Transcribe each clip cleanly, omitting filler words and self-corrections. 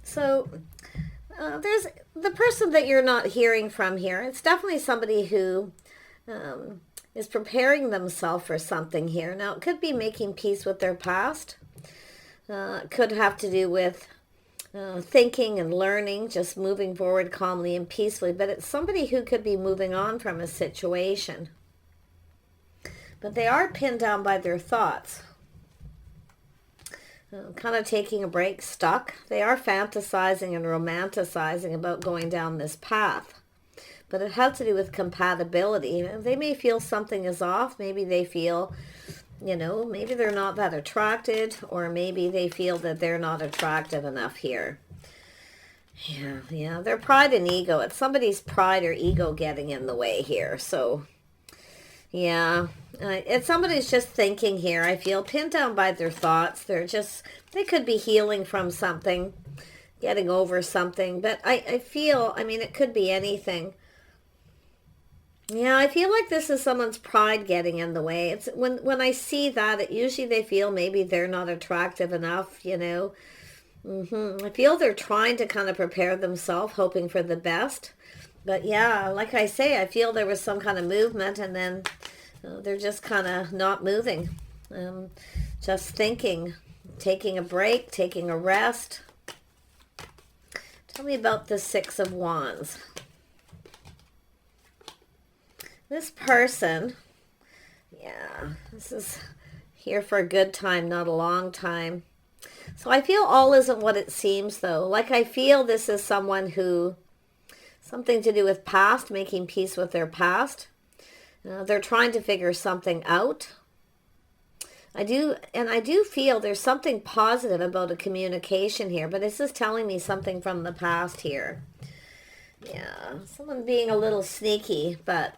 So there's the person that you're not hearing from here. It's definitely somebody who is preparing themselves for something here. Now, it could be making peace with their past. It could have to do with thinking and learning, just moving forward calmly and peacefully. But it's somebody who could be moving on from a situation. But they are pinned down by their thoughts. Kind of taking a break, stuck. They are fantasizing and romanticizing about going down this path. But it has to do with compatibility. They may feel something is off. Maybe they feel, maybe they're not that attracted, or maybe they feel that they're not attractive enough here. Yeah, their pride and ego. It's somebody's pride or ego getting in the way here. So, yeah, it's somebody's just thinking here. I feel pinned down by their thoughts. They could be healing from something, getting over something. But I feel, it could be anything. Yeah, I feel like this is someone's pride getting in the way. It's when I see that, usually they feel maybe they're not attractive enough, I feel they're trying to kind of prepare themselves, hoping for the best. But yeah, like I say, I feel there was some kind of movement, and then they're just kind of not moving. Just thinking, taking a break, taking a rest. Tell me about the Six of Wands. This person, yeah, this is here for a good time, not a long time. So I feel all isn't what it seems, though. Like I feel this is someone who, something to do with past, making peace with their past. They're trying to figure something out. I do feel there's something positive about a communication here, but this is telling me something from the past here. Yeah, someone being a little sneaky, but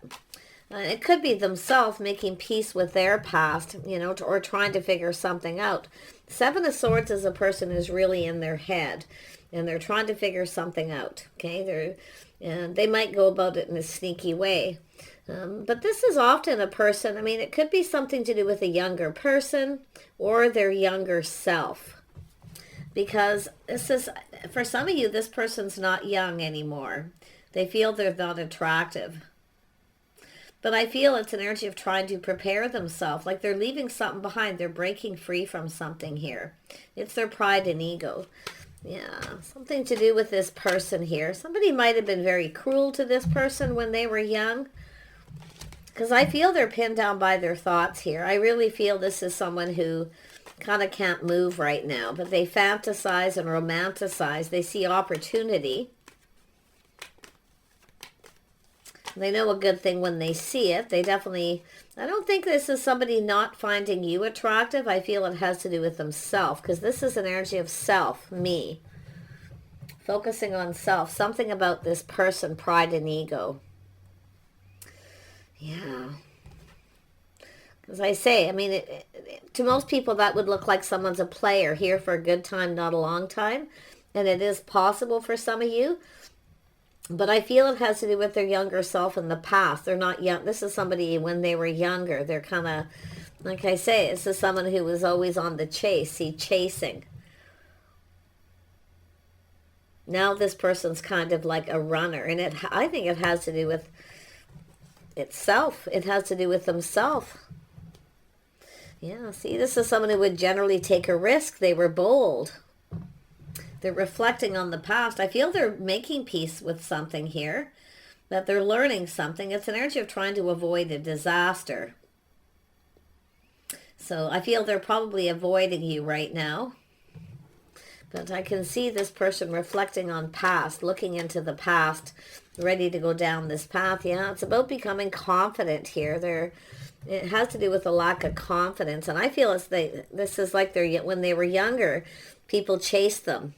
it could be themselves making peace with their past, or trying to figure something out. Seven of Swords is a person who's really in their head, and they're trying to figure something out. Okay, they might go about it in a sneaky way. But this is often a person, it could be something to do with a younger person or their younger self. Because this is, for some of you, this person's not young anymore. They feel they're not attractive. But I feel it's an energy of trying to prepare themselves, like they're leaving something behind. They're breaking free from something here. It's their pride and ego. Yeah, something to do with this person here. Somebody might have been very cruel to this person when they were young. Because I feel they're pinned down by their thoughts here. I really feel this is someone who kind of can't move right now. But they fantasize and romanticize. They see opportunity. They know a good thing when they see it. They definitely, I don't think this is somebody not finding you attractive. I feel it has to do with themselves, because this is an energy of self, me. Focusing on self. Something about this person, pride and ego. Yeah. As I say, to most people that would look like someone's a player, here for a good time, not a long time. And it is possible for some of you. But I feel it has to do with their younger self in the past. They're not young. This is somebody when they were younger. They're kind of, like I say, this is someone who was always on the chase. See, chasing. Now this person's kind of like a runner. And I think it has to do with itself. It has to do with themselves. Yeah, see, this is someone who would generally take a risk. They were bold. They're reflecting on the past. I feel they're making peace with something here, that they're learning something. It's an energy of trying to avoid a disaster. So I feel they're probably avoiding you right now. But I can see this person reflecting on past, looking into the past, ready to go down this path. Yeah, it's about becoming confident here. It has to do with a lack of confidence. And I feel this is like when they were younger, people chased them.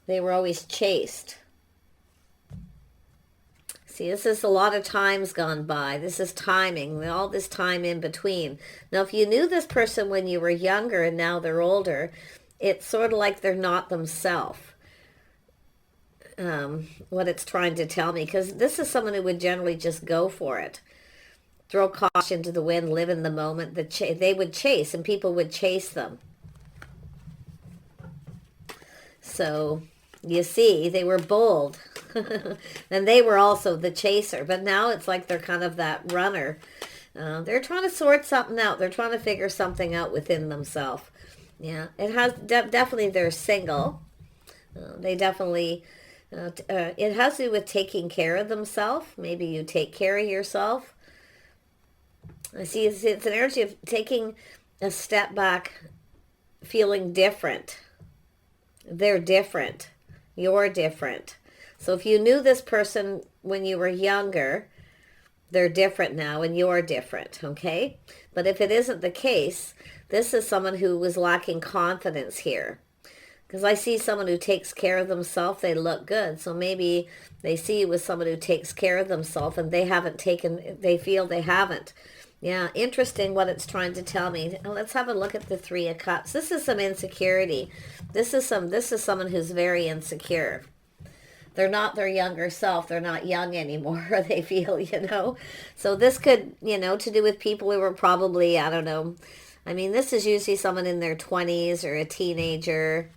They were always chased. See, this is a lot of times gone by. This is timing, all this time in between. Now, if you knew this person when you were younger and now they're older, it's sort of like they're not themselves. What it's trying to tell me. Because this is someone who would generally just go for it. Throw caution to the wind, live in the moment. They would chase, and people would chase them. So you see, they were bold. And they were also the chaser. But now it's like they're kind of that runner. They're trying to sort something out. They're trying to figure something out within themselves. Yeah, it has definitely they're single. They definitely, it has to do with taking care of themselves. Maybe you take care of yourself. I see it's an energy of taking a step back, feeling different. They're different. You're different. So if you knew this person when you were younger, they're different now and you're different, okay? But if it isn't the case, this is someone who was lacking confidence here. Because I see someone who takes care of themselves, they look good. So maybe they see you as someone who takes care of themselves and they feel they haven't. Yeah, interesting what it's trying to tell me. Let's have a look at the Three of Cups. This is some insecurity. This is someone who's very insecure. They're not their younger self. They're not young anymore, they feel. So this could, to do with people who were probably, I don't know. I mean, this is usually someone in their 20s or a teenager.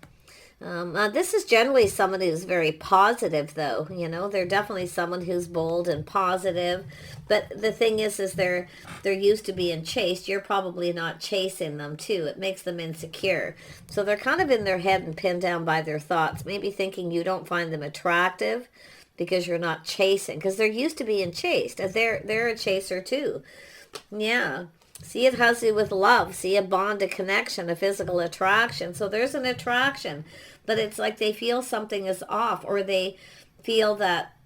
This is generally someone who's very positive, though. They're definitely someone who's bold and positive. But the thing is they're used to being chased. You're probably not chasing them, too. It makes them insecure. So they're kind of in their head and pinned down by their thoughts, maybe thinking you don't find them attractive because you're not chasing. Because they're used to being chased. And they're a chaser, too. Yeah. See, it has to do with love. See, a bond, a connection, a physical attraction. So there's an attraction. But it's like they feel something is off, or they feel that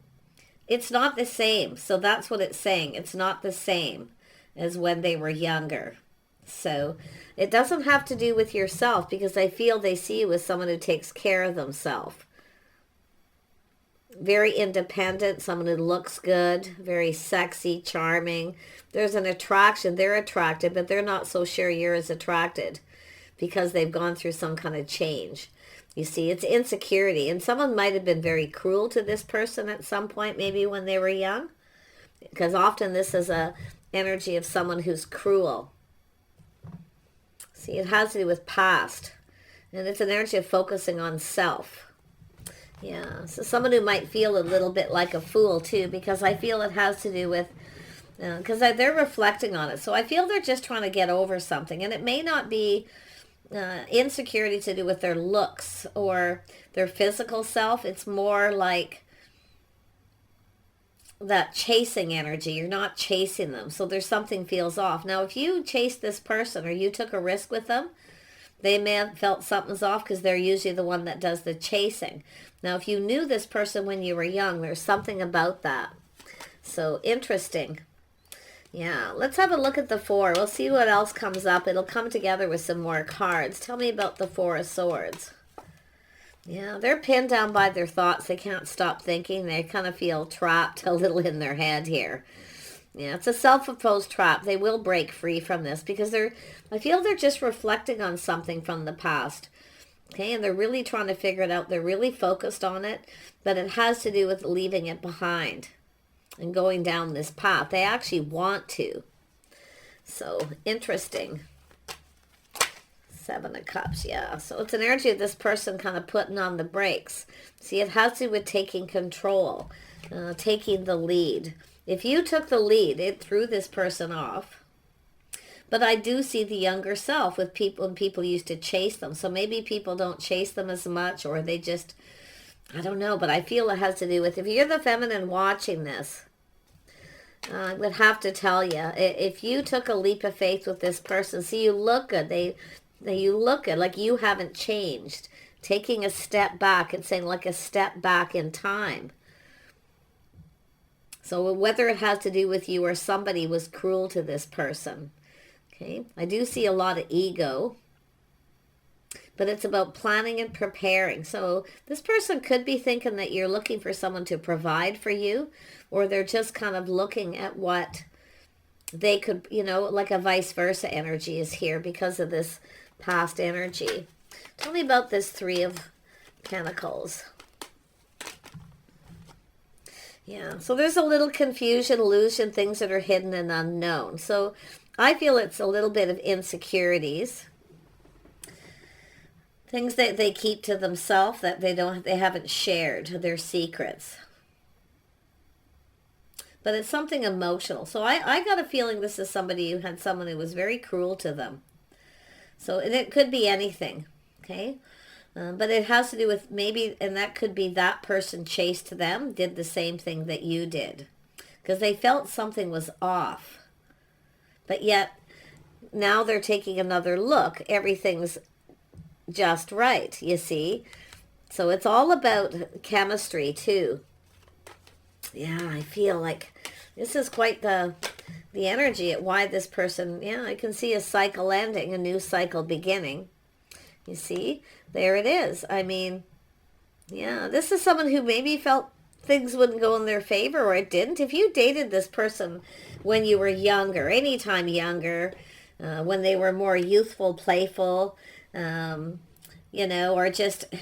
it's not the same. So that's what it's saying. It's not the same as when they were younger. So it doesn't have to do with yourself, because I feel they see you as someone who takes care of themselves. Very independent, someone who looks good, very sexy, charming. There's an attraction. They're attracted, but they're not so sure you're as attracted because they've gone through some kind of change. You see, it's insecurity. And someone might have been very cruel to this person at some point, maybe when they were young. Because often this is a energy of someone who's cruel. See, it has to do with past. And it's an energy of focusing on self. Yeah, so someone who might feel a little bit like a fool, too, because I feel it has to do with, because they're reflecting on it. So I feel they're just trying to get over something. And it may not be insecurity to do with their looks or their physical self. It's more like that chasing energy. You're not chasing them. So there's something feels off. Now, if you chased this person or you took a risk with them, they may have felt something's off because they're usually the one that does the chasing. Now, if you knew this person when you were young, there's something about that. So interesting. Yeah, let's have a look at the Four. We'll see what else comes up. It'll come together with some more cards. Tell me about the Four of Swords. Yeah, they're pinned down by their thoughts. They can't stop thinking. They kind of feel trapped a little in their head here. Yeah, it's a self-imposed trap. They will break free from this because I feel they're just reflecting on something from the past. Okay, and they're really trying to figure it out. They're really focused on it, but it has to do with leaving it behind and going down this path. They actually want to. So, interesting. Seven of Cups, yeah. So it's an energy of this person kind of putting on the brakes. See, it has to do with taking control, taking the lead. If you took the lead, it threw this person off. But I do see the younger self with people, and people used to chase them. So maybe people don't chase them as much, or they just, I don't know, but I feel it has to do with, if you're the feminine watching this, I would have to tell you, if you took a leap of faith with this person, see, you look good. You look good, like you haven't changed. Taking a step back, it's saying like a step back in time. So whether it has to do with you or somebody was cruel to this person. Okay, I do see a lot of ego. But it's about planning and preparing. So this person could be thinking that you're looking for someone to provide for you, or they're just kind of looking at what they could, like a vice versa energy is here because of this past energy. Tell me about this Three of Pentacles. Yeah, so there's a little confusion, illusion, things that are hidden and unknown. So I feel it's a little bit of insecurities. Things that they keep to themselves that they haven't shared, their secrets. But it's something emotional. So I got a feeling this is somebody who had someone who was very cruel to them. So, and it could be anything, okay? But it has to do with maybe, and that could be that person chased them, did the same thing that you did. Because they felt something was off. But yet, now they're taking another look. Everything's just right, you see? So it's all about chemistry, too. Yeah, I feel like this is quite the energy at why this person, yeah, I can see a cycle ending, a new cycle beginning. You see? There it is. I mean, yeah, this is someone who maybe felt things wouldn't go in their favor, or it didn't. If you dated this person when you were younger, anytime younger, when they were more youthful, playful, you know, or just,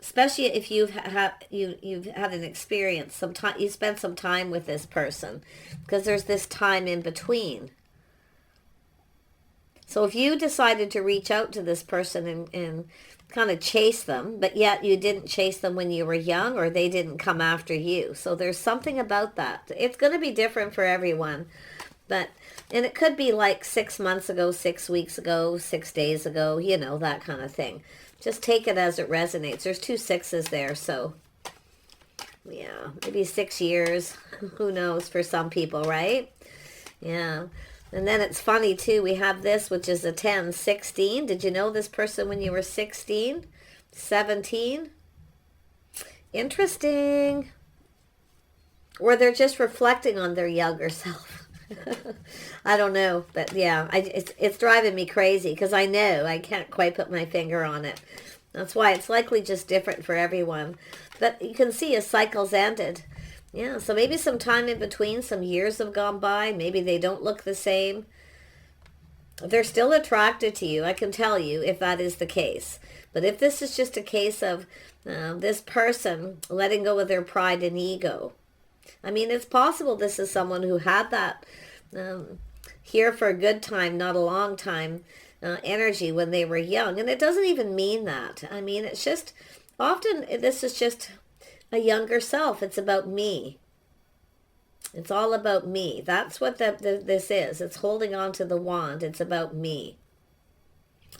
especially if you've had an experience, some time, you spent some time with this person, because there's this time in between. So if you decided to reach out to this person and kind of chase them, but yet you didn't chase them when you were young, or they didn't come after you. So there's something about that. It's going to be different for everyone. And it could be like 6 months ago, 6 weeks ago, 6 days ago, you know, that kind of thing. Just take it as it resonates. There's 2 6s there, so yeah, maybe 6 years. Who knows for some people, right? Yeah. And then it's funny, too. We have this, which is a 10, 16. Did you know this person when you were 16? 17? Interesting. Or they're just reflecting on their younger self. I don't know. But, yeah, it's driving me crazy because I know I can't quite put my finger on it. That's why it's likely just different for everyone. But you can see a cycle's ended. Yeah, so maybe some time in between, some years have gone by. Maybe they don't look the same. They're still attracted to you, I can tell you, if that is the case. But if this is just a case of this person letting go of their pride and ego, I mean, it's possible this is someone who had that here for a good time, not a long time, energy when they were young. And it doesn't even mean that. I mean, it's just, often this is just a younger self. It's about me. It's all about me. That's what this is. It's holding on to the wand. It's about me.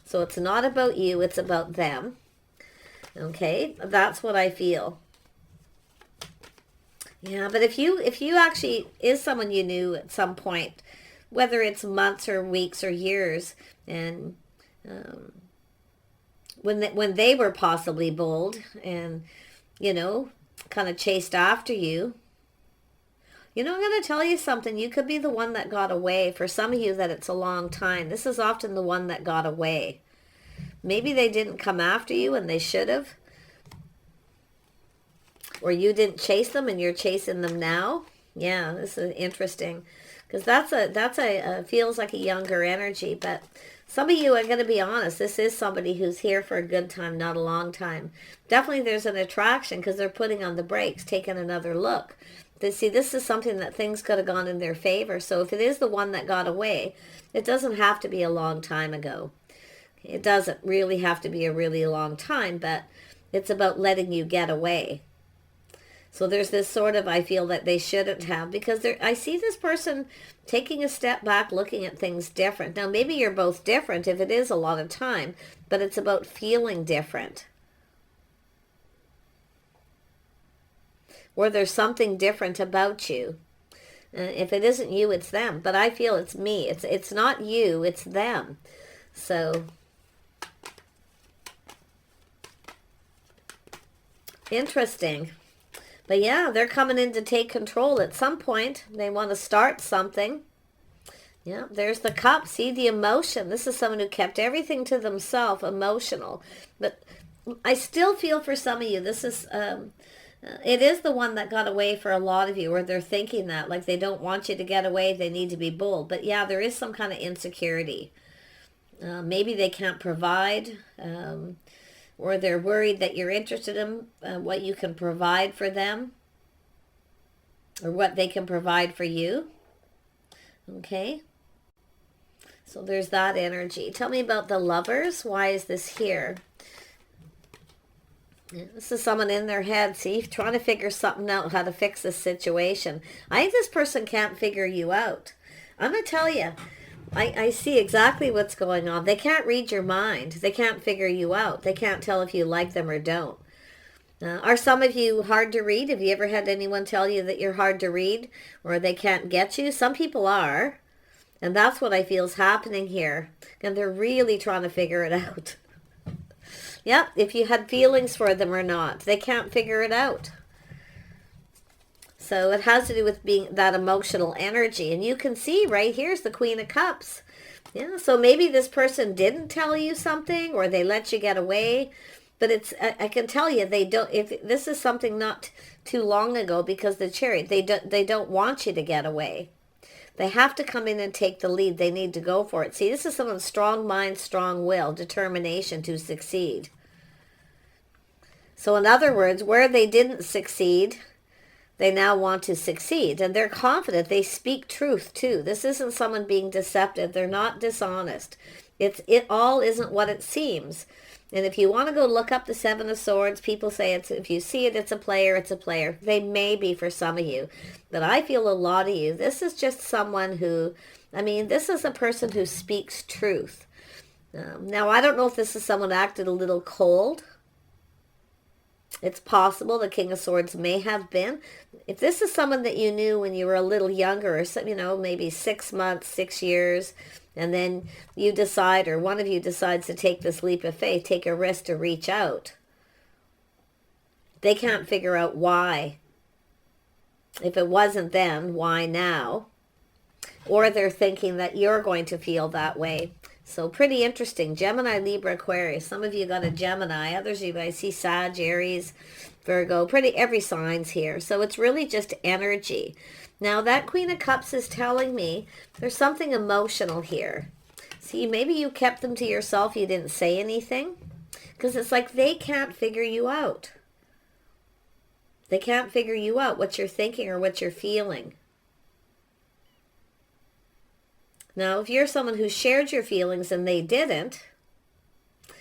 So it's not about you. It's about them. Okay? That's what I feel. Yeah, but if you actually is someone you knew at some point, whether it's months or weeks or years, and when they were possibly bold and, you know, kind of chased after you. You know, I'm going to tell you something. You could be the one that got away. For some of you that it's a long time. This is often the one that got away. Maybe they didn't come after you and they should have. Or you didn't chase them and you're chasing them now. Yeah, this is interesting. Because that's a feels like a younger energy. But some of you are going to be honest. This is somebody who's here for a good time, not a long time. Definitely there's an attraction because they're putting on the brakes, taking another look. See, this is something that things could have gone in their favor. So if it is the one that got away, it doesn't have to be a long time ago. It doesn't really have to be a really long time, but it's about letting you get away. So there's this sort of, I feel that they shouldn't have, because I see this person taking a step back, looking at things different. Now, maybe you're both different if it is a lot of time, but it's about feeling different. Or there's something different about you. If it isn't you, it's them. But I feel it's me. It's not you, it's them. So, interesting. But yeah, they're coming in to take control at some point. They want to start something. Yeah, there's the cup. See the emotion. This is someone who kept everything to themselves, emotional. But I still feel for some of you, this is... it is the one that got away for a lot of you, or they're thinking that, like they don't want you to get away, they need to be bold. But yeah, there is some kind of insecurity. Maybe they can't provide, or they're worried that you're interested in what you can provide for them, or what they can provide for you. Okay? So there's that energy. Tell me about the Lovers. Why is this here? This is someone in their head, see, trying to figure something out, how to fix this situation. I think this person can't figure you out. I'm going to tell you, I see exactly what's going on. They can't read your mind. They can't figure you out. They can't tell if you like them or don't. Are some of you hard to read? Have you ever had anyone tell you that you're hard to read or they can't get you? Some people are. And that's what I feel is happening here. And they're really trying to figure it out. Yep, if you had feelings for them or not. They can't figure it out. So it has to do with being that emotional energy. And you can see right here's the Queen of Cups. Yeah, so maybe this person didn't tell you something or they let you get away. But it's, I can tell you, they don't, if this is something not too long ago, because the Chariot, they don't want you to get away. They have to come in and take the lead. They need to go for it. See, this is someone's strong mind, strong will, determination to succeed. So in other words, where they didn't succeed, they now want to succeed. And they're confident. They speak truth too. This isn't someone being deceptive. They're not dishonest. It all isn't what it seems. And if you want to go look up the Seven of Swords, people say it's, if you see it, it's a player, it's a player. They may be for some of you. But I feel a lot of you, this is just someone who, I mean, this is a person who speaks truth. Now, I don't know if this is someone acted a little cold. It's possible the King of Swords may have been. If this is someone that you knew when you were a little younger, or some, you know, maybe 6 months, 6 years, and then you decide, or one of you decides to take this leap of faith, take a risk to reach out. They can't figure out why. If it wasn't then, why now? Or they're thinking that you're going to feel that way. So pretty interesting. Gemini, Libra, Aquarius. Some of you got a Gemini. Others of you guys see Sag, Aries, Virgo. Pretty every sign's here. So it's really just energy. Now that Queen of Cups is telling me there's something emotional here. See, maybe you kept them to yourself. You didn't say anything. Because it's like they can't figure you out. They can't figure you out, what you're thinking or what you're feeling. Now, if you're someone who shared your feelings and they didn't,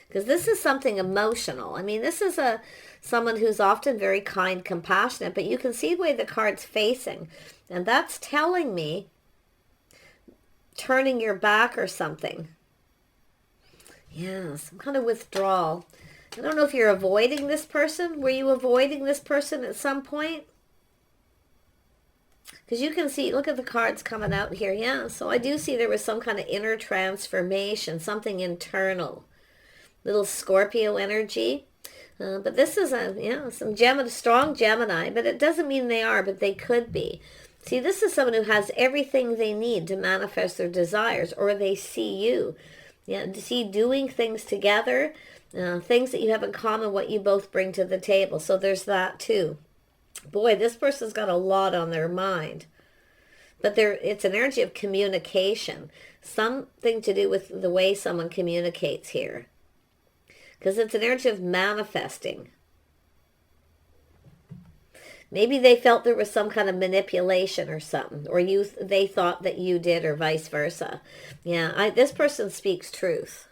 because this is something emotional. I mean, this is someone who's often very kind, compassionate, but you can see the way the card's facing. And that's telling me turning your back or something. Yeah, some kind of withdrawal. I don't know if you're avoiding this person. Were you avoiding this person at some point? Because you can see, look at the cards coming out here. Yeah, so I do see there was some kind of inner transformation, something internal. Little Scorpio energy. But this is some strong Gemini, but it doesn't mean they are, but they could be. See, this is someone who has everything they need to manifest their desires, or they see you. Yeah, see doing things together, things that you have in common, what you both bring to the table. So there's that too. Boy, this person's got a lot on their mind. But it's an energy of communication. Something to do with the way someone communicates here. Because it's an energy of manifesting. Maybe they felt there was some kind of manipulation or something. Or they thought that you did, or vice versa. Yeah, this person speaks truth.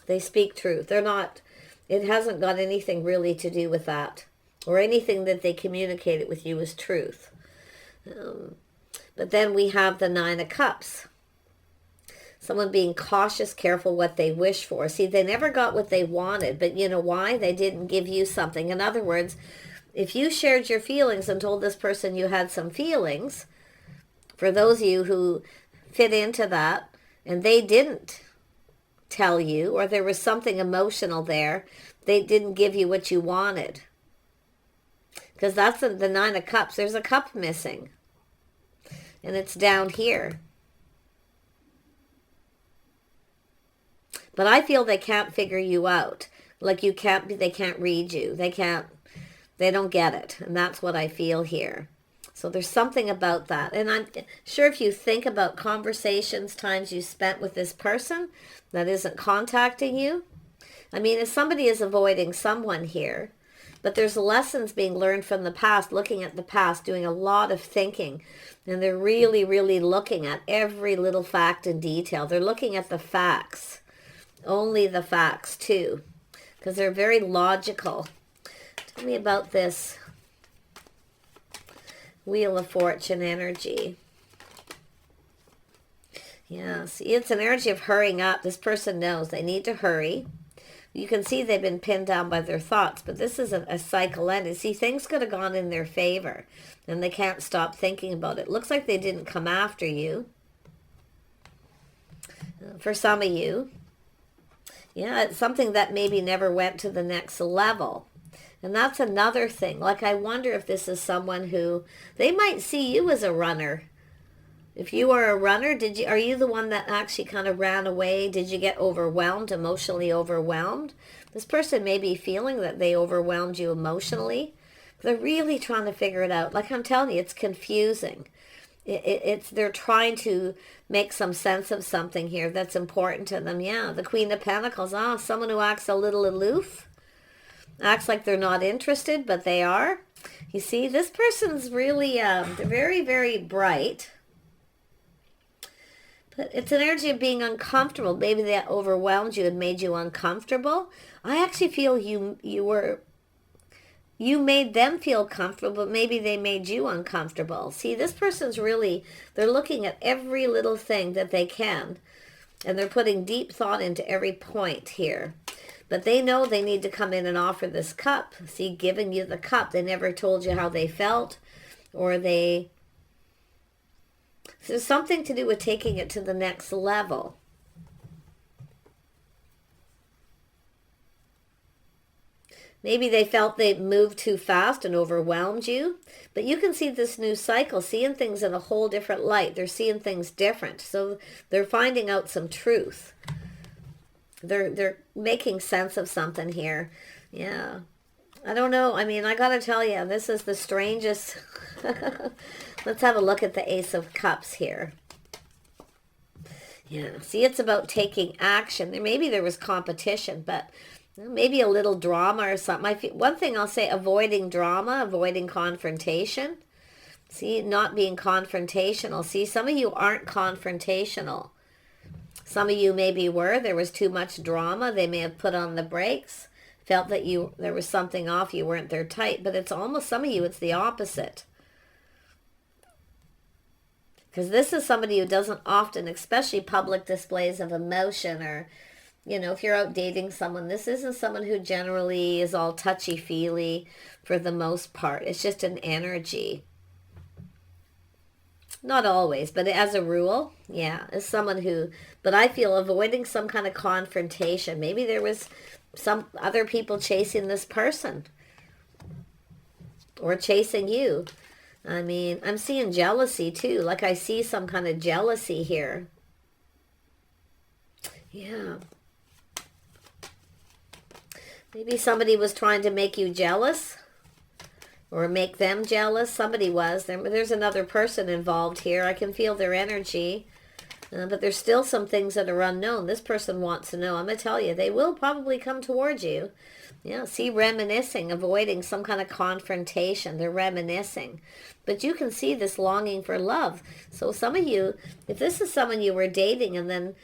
They speak truth. It hasn't got anything really to do with that. Or anything that they communicated with you is truth. But then we have the Nine of Cups. Someone being cautious, careful what they wish for. See, they never got what they wanted, but you know why? They didn't give you something. In other words, if you shared your feelings and told this person you had some feelings, for those of you who fit into that, and they didn't tell you, or there was something emotional there, they didn't give you what you wanted. Because that's the Nine of Cups. There's a cup missing. And it's down here. But I feel they can't figure you out. Like they can't read you. They don't get it. And that's what I feel here. So there's something about that. And I'm sure if you think about conversations, times you spent with this person that isn't contacting you. I mean, if somebody is avoiding someone here, but there's lessons being learned from the past, looking at the past, doing a lot of thinking. And they're really, really looking at every little fact and detail. They're looking at the facts. Only the facts, too. Because they're very logical. Tell me about this Wheel of Fortune energy. Yeah, see, it's an energy of hurrying up. This person knows they need to hurry. You can see they've been pinned down by their thoughts, but this is a cycle ending. See, things could have gone in their favor, and they can't stop thinking about it. Looks like they didn't come after you. For some of you, yeah, it's something that maybe never went to the next level. And that's another thing. Like, I wonder if this is someone who, they might see you as a runner. If you are a runner, are you the one that actually kind of ran away? Did you get overwhelmed, emotionally overwhelmed? This person may be feeling that they overwhelmed you emotionally. They're really trying to figure it out. Like I'm telling you, it's confusing. They're trying to make some sense of something here that's important to them. Yeah, the Queen of Pentacles. Someone who acts a little aloof. Acts like they're not interested, but they are. You see, this person's really, they're very, very bright. But it's an energy of being uncomfortable. Maybe that overwhelmed you and made you uncomfortable. I actually feel you made them feel comfortable, but maybe they made you uncomfortable. See, this person's really, they're looking at every little thing that they can, and they're putting deep thought into every point here. But they know they need to come in and offer this cup. See, giving you the cup. They never told you how they felt, or they... So there's something to do with taking it to the next level. Maybe they felt they moved too fast and overwhelmed you. But you can see this new cycle, seeing things in a whole different light. They're seeing things different. So they're finding out some truth. They're making sense of something here. Yeah. I don't know. I mean, I got to tell you, this is the strangest... Let's have a look at the Ace of Cups here. Yeah, see, it's about taking action. Maybe there was competition, but maybe a little drama or something. One thing I'll say, avoiding drama, avoiding confrontation. See, not being confrontational. See, some of you aren't confrontational. Some of you maybe were. There was too much drama. They may have put on the brakes. Felt that there was something off. You weren't there tight. But it's almost, some of you, it's the opposite. Because this is somebody who doesn't often, especially public displays of emotion, or, you know, if you're out dating someone, this isn't someone who generally is all touchy-feely for the most part. It's just an energy. Not always, but as a rule, yeah, is someone who, but I feel avoiding some kind of confrontation. Maybe there was some other people chasing this person or chasing you. I mean, I'm seeing jealousy too. Like I see some kind of jealousy here. Yeah. Maybe somebody was trying to make you jealous or make them jealous. Somebody was. There's another person involved here. I can feel their energy. But there's still some things that are unknown. This person wants to know. I'm going to tell you, they will probably come towards you. Yeah, see, reminiscing, avoiding some kind of confrontation. They're reminiscing. But you can see this longing for love. So some of you, if this is someone you were dating and then,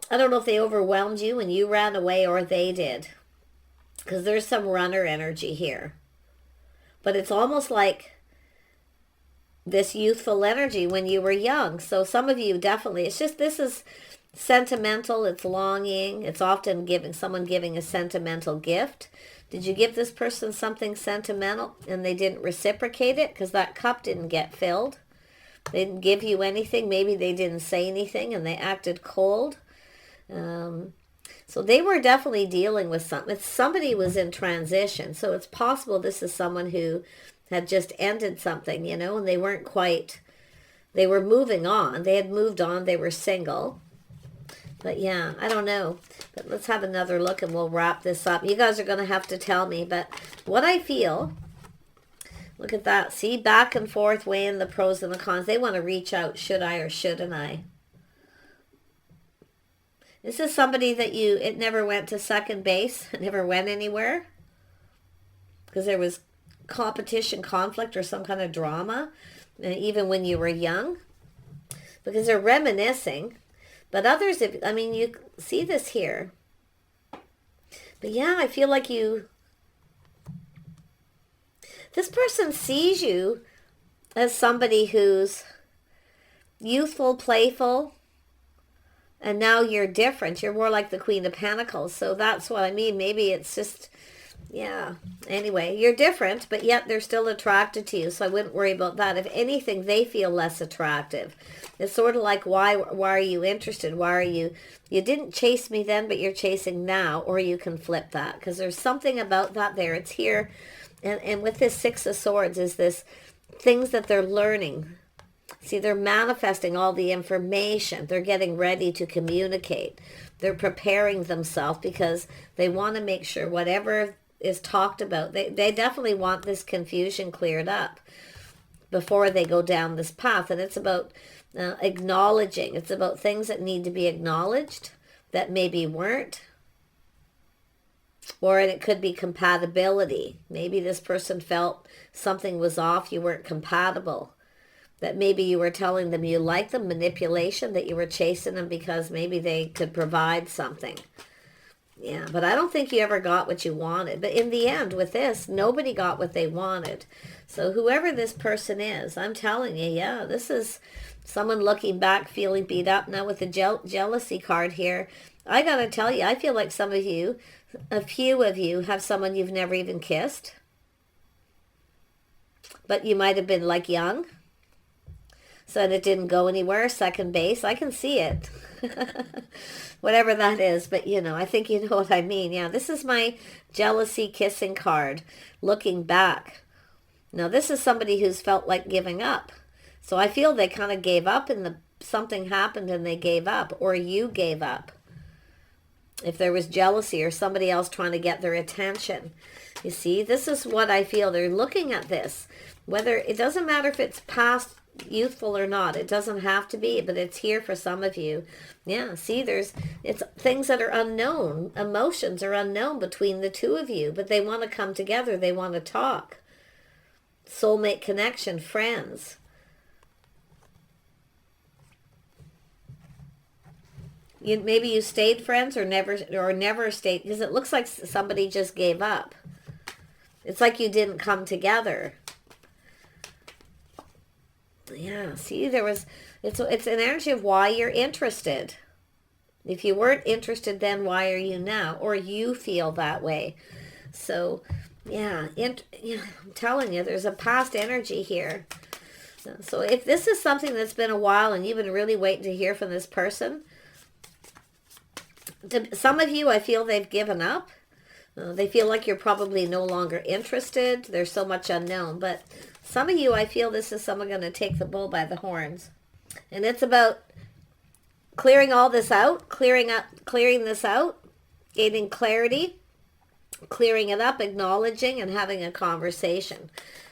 I don't know if they overwhelmed you and you ran away or they did. Because there's some runner energy here. But it's almost like this youthful energy when you were young. So some of you definitely, it's just, this is sentimental, it's longing, it's often someone giving a sentimental gift. Did you give this person something sentimental and they didn't reciprocate it? Because that cup didn't get filled. They didn't give you anything. Maybe they didn't say anything and they acted cold. So they were definitely dealing with something. Somebody was in transition. So it's possible this is someone who had just ended something, you know, and they weren't quite, they were moving on. They had moved on. They were single. But yeah, I don't know. But let's have another look and we'll wrap this up. You guys are going to have to tell me. But what I feel, look at that. See, back and forth, weighing the pros and the cons. They want to reach out. Should I or shouldn't I? This is somebody that it never went to second base. It never went anywhere. Because there was competition, conflict, or some kind of drama. Even when you were young. Because they're reminiscing. But others, I mean, you see this here. But yeah, I feel like you This person sees you as somebody who's youthful, playful, and now you're different. You're more like the Queen of Pentacles. So that's what I mean. Maybe it's just, yeah. Anyway, you're different, but yet they're still attracted to you. So I wouldn't worry about that. If anything, they feel less attractive. It's sort of like, why are you interested? Why are you didn't chase me then, but you're chasing now. Or you can flip that, because there's something about that there. It's here. And with this Six of Swords is this things that they're learning. See, they're manifesting all the information. They're getting ready to communicate. They're preparing themselves because they want to make sure whatever is talked about, they definitely want this confusion cleared up before they go down this path. And it's about acknowledging. It's about things that need to be acknowledged that maybe weren't. Or it could be compatibility. Maybe this person felt something was off. You weren't compatible. That maybe you were telling them you liked them, manipulation, that you were chasing them because maybe they could provide something. Yeah, but I don't think you ever got what you wanted. But in the end, with this, nobody got what they wanted. So whoever this person is, I'm telling you, yeah, this is someone looking back, feeling beat up. Now with the jealousy card here, I got to tell you, I feel like some of you, a few of you, have someone you've never even kissed. But you might have been like young. So it didn't go anywhere, second base. I can see it. Whatever that is. But, you know, I think you know what I mean. Yeah, this is my jealousy kissing card, looking back. Now, this is somebody who's felt like giving up. So I feel they kind of gave up and something happened and they gave up. Or you gave up. If there was jealousy or somebody else trying to get their attention. You see, this is what I feel. They're looking at this. Whether, it doesn't matter if it's past youthful or not, it doesn't have to be, but it's here for some of you. Yeah, see, it's things that are unknown. Emotions are unknown between the two of you, but they want to come together. They want to talk. Soulmate connection, friends. Maybe you stayed friends or never stayed, because it looks like somebody just gave up. It's like you didn't come together. Yeah, see, it's an energy of why you're interested. If you weren't interested then, why are you now? Or you feel that way. So, yeah, I'm telling you, there's a past energy here. So if this is something that's been a while and you've been really waiting to hear from this person, some of you, I feel they've given up. They feel like you're probably no longer interested. There's so much unknown, but some of you, I feel this is someone going to take the bull by the horns. And it's about clearing all this out, clearing this out, gaining clarity, clearing it up, acknowledging, and having a conversation.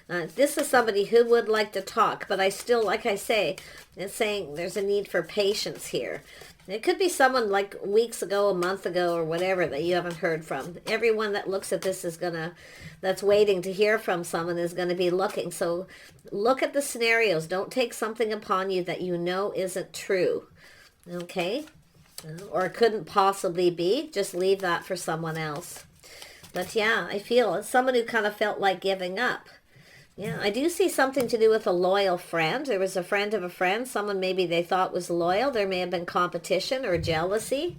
This is somebody who would like to talk, but I still, like I say, it's saying there's a need for patience here. It could be someone like weeks ago, a month ago, or whatever that you haven't heard from. Everyone that looks at this that's waiting to hear from someone is going to be looking. So look at the scenarios. Don't take something upon you that you know isn't true. Okay? Or couldn't possibly be. Just leave that for someone else. But yeah, I feel it's someone who kind of felt like giving up. Yeah, I do see something to do with a loyal friend. There was a friend of a friend. Someone maybe they thought was loyal. There may have been competition or jealousy.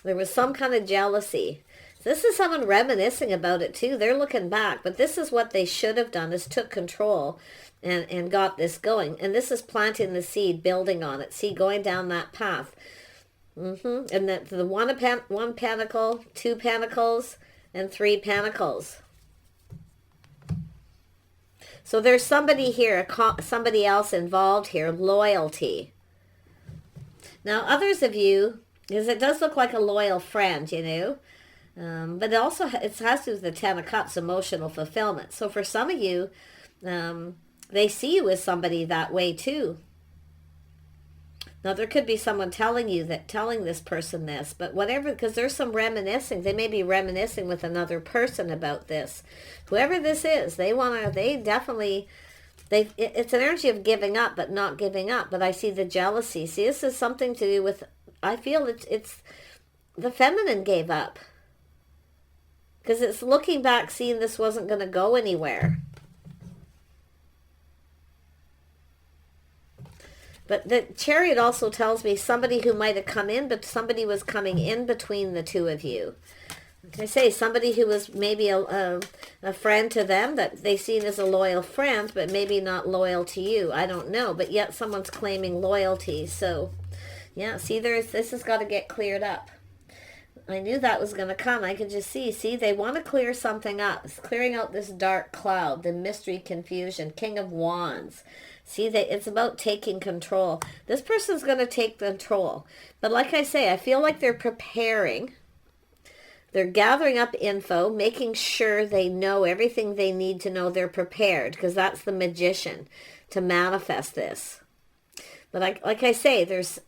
There was some kind of jealousy. This is someone reminiscing about it too. They're looking back. But this is what they should have done, is took control and got this going. And this is planting the seed, building on it. See, going down that path. And the one pentacle, two pentacles, and three pentacles. So there's somebody here, somebody else involved here, loyalty. Now, others of you, because it does look like a loyal friend, you know, but it has to do with the Ten of Cups, emotional fulfillment. So for some of you, they see you as somebody that way too. Now, there could be someone telling this person this, but whatever, because there's some reminiscing. They may be reminiscing with another person about this. Whoever this is, it's an energy of giving up, but not giving up. But I see the jealousy. See, this is something to do with, I feel it's the feminine gave up. Because it's looking back, seeing this wasn't going to go anywhere. But the Chariot also tells me somebody who might have come in, but somebody was coming in between the two of you. I say somebody who was maybe a friend to them, that they seen as a loyal friend, but maybe not loyal to you. I don't know. But yet someone's claiming loyalty. So, yeah, see, this has got to get cleared up. I knew that was going to come. I could just see. See, they want to clear something up. It's clearing out this dark cloud, the mystery, confusion, King of Wands. See, it's about taking control. This person's going to take control. But like I say, I feel like they're preparing. They're gathering up info, making sure they know everything they need to know. They're prepared, because that's the magician, to manifest this. But like I say, there's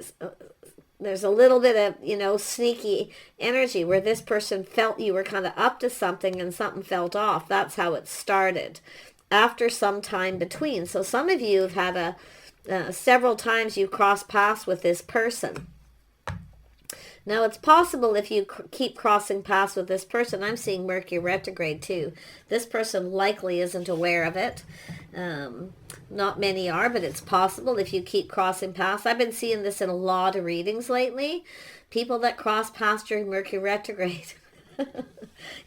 a little bit of, you know, sneaky energy where this person felt you were kind of up to something and something felt off. That's how it started, after some time between. So some of you have had several times you crossed paths with this person. Now, it's possible if you keep crossing paths with this person, I'm seeing Mercury retrograde too. This person likely isn't aware of it. Not many are, but it's possible if you keep crossing paths. I've been seeing this in a lot of readings lately. People that cross paths during Mercury retrograde.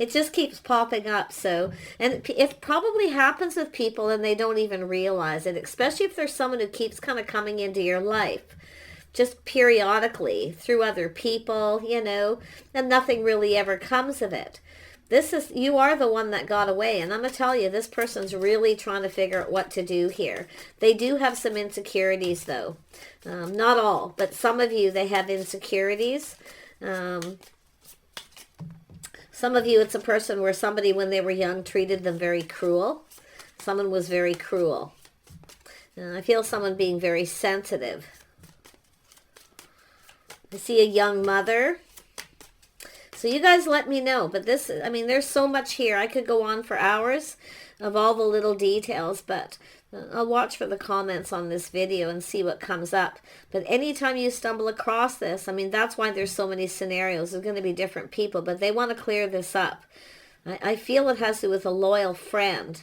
It just keeps popping up. So, and it probably happens with people and they don't even realize it, especially if there's someone who keeps kind of coming into your life just periodically through other people, you know, and nothing really ever comes of it. You are the one that got away, and I'm going to tell you, this person's really trying to figure out what to do here. They do have some insecurities, though. Not all, but some of you, they have insecurities. Some of you, it's a person where somebody, when they were young, treated them very cruel. Someone was very cruel. I feel someone being very sensitive. I see a young mother. So you guys let me know. But this, I mean, there's so much here. I could go on for hours of all the little details, but I'll watch for the comments on this video and see what comes up. But anytime you stumble across this, I mean, that's why there's so many scenarios. There's going to be different people, but they want to clear this up. I feel it has to do with a loyal friend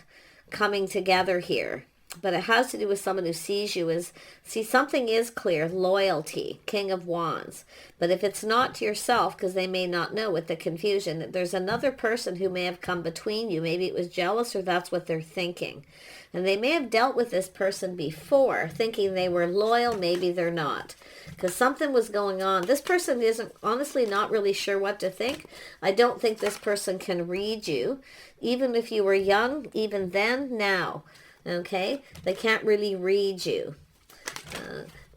coming together here. But it has to do with someone who sees you as, see, something is clear, loyalty, King of Wands. But if it's not to yourself, because they may not know with the confusion, that there's another person who may have come between you. Maybe it was jealous, or that's what they're thinking. And they may have dealt with this person before, thinking they were loyal. Maybe they're not, because something was going on. This person isn't, honestly, not really sure what to think. I don't think this person can read you, even if you were young, even then, now. Okay, they can't really read you.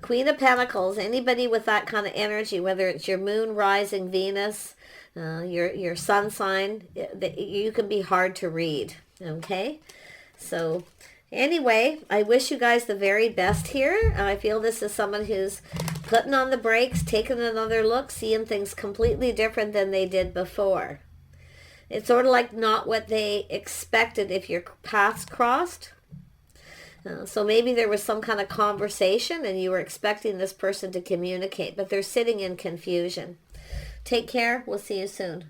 Queen of Pentacles, anybody with that kind of energy, whether it's your moon, rising, Venus, your sun sign, you can be hard to read. Okay, so anyway, I wish you guys the very best here. I feel this is someone who's putting on the brakes, taking another look, seeing things completely different than they did before. It's sort of like not what they expected if your paths crossed. So maybe there was some kind of conversation and you were expecting this person to communicate, but they're sitting in confusion. Take care. We'll see you soon.